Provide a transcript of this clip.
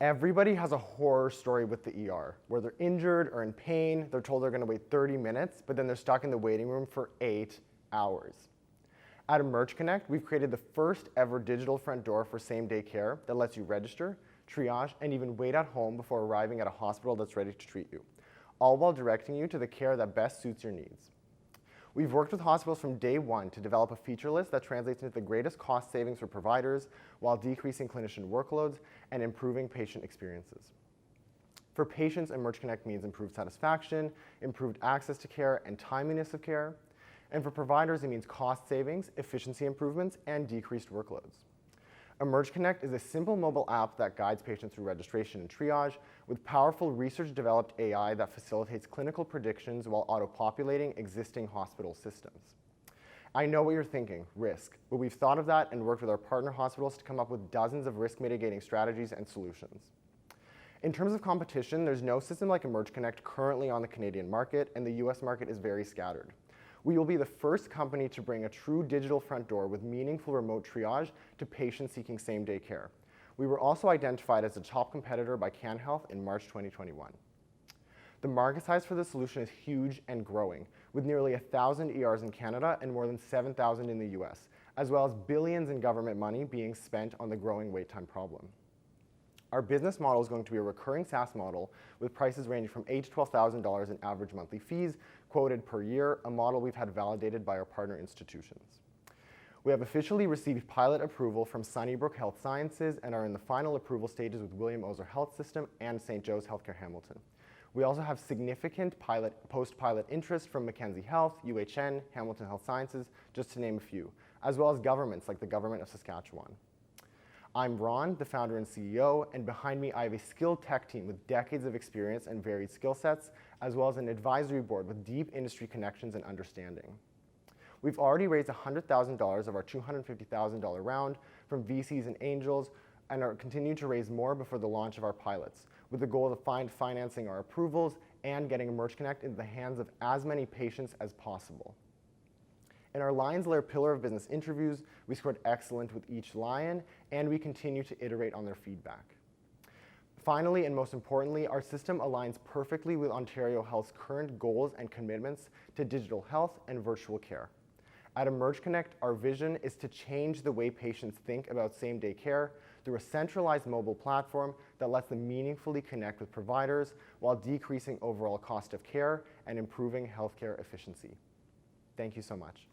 Everybody has a horror story with the ER, where they're injured or in pain, they're told they're going to wait 30 minutes, but then they're stuck in the waiting room for 8 hours. At EmergConnect, we've created the first ever digital front door for same-day care that lets you register, triage, and even wait at home before arriving at a hospital that's ready to treat you, all while directing you to the care that best suits your needs. We've worked with hospitals from day one to develop a feature list that translates into the greatest cost savings for providers while decreasing clinician workloads and improving patient experiences. For patients, EmergConnect means improved satisfaction, improved access to care, and timeliness of care. And for providers, it means cost savings, efficiency improvements, and decreased workloads. EmergConnect is a simple mobile app that guides patients through registration and triage with powerful research-developed AI that facilitates clinical predictions while auto-populating existing hospital systems. I know what you're thinking, risk, but we've thought of that and worked with our partner hospitals to come up with dozens of risk-mitigating strategies and solutions. In terms of competition, there's no system like EmergConnect currently on the Canadian market, and the US market is very scattered. We will be the first company to bring a true digital front door with meaningful remote triage to patients seeking same-day care. We were also identified as a top competitor by CanHealth in March 2021. The market size for this solution is huge and growing, with nearly 1,000 ERs in Canada and more than 7,000 in the US, as well as billions in government money being spent on the growing wait time problem. Our business model is going to be a recurring SaaS model with prices ranging from $8,000 to $12,000 in average monthly fees quoted per year, a model we've had validated by our partner institutions. We have officially received pilot approval from Sunnybrook Health Sciences and are in the final approval stages with William Osler Health System and St. Joe's Healthcare Hamilton. We also have significant post-pilot interest from Mackenzie Health, UHN, Hamilton Health Sciences, just to name a few, as well as governments like the Government of Saskatchewan. I'm Ron, the founder and CEO, and behind me I have a skilled tech team with decades of experience and varied skill sets, as well as an advisory board with deep industry connections and understanding. We've already raised $100,000 of our $250,000 round from VCs and angels and are continuing to raise more before the launch of our pilots, with the goal of financing our approvals and getting EmergConnect into the hands of as many patients as possible. In our LiONS LAIR pillar of business interviews, we scored excellent with each Lion, and we continue to iterate on their feedback. Finally, and most importantly, our system aligns perfectly with Ontario Health's current goals and commitments to digital health and virtual care. At EmergConnect, our vision is to change the way patients think about same-day care through a centralized mobile platform that lets them meaningfully connect with providers while decreasing overall cost of care and improving healthcare efficiency. Thank you so much.